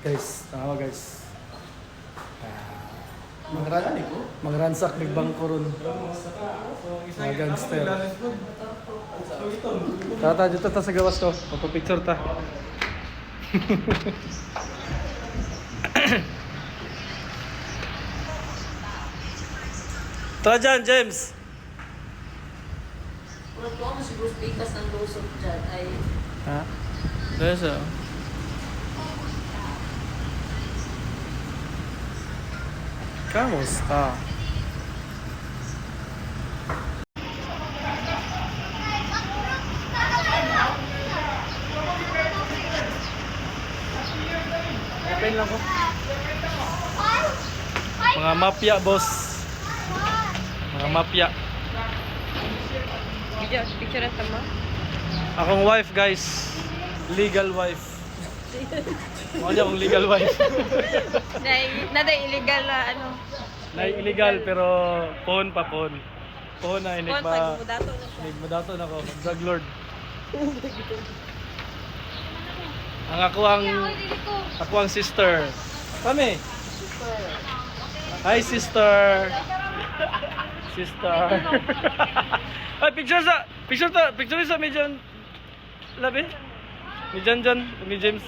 Guys, tama guys. Magransak nagbangko ron. Mga gangster. Tata, dito ta sa gawas ko. Magpapicture ta. Tara dyan, James. Wala po ako siguro pikas ng lusok dyan ay... Ha? Desa. Kamusta? Open lang ko. Mga mafia, boss. Mga mafia. Video, picture na tama? Akong wife, guys. Legal wife. Ano niya akong legal wife? Nada illegal na ano. Illegal pero phone pa phone. Phone na inig Phone, ba? pag-mudato na siya. Inig madato na ako. Drug lord. Ang ako ang sister. Kami. Hi sister. Sister. Ay picture sa medyan labi. Ni Jan, ni James.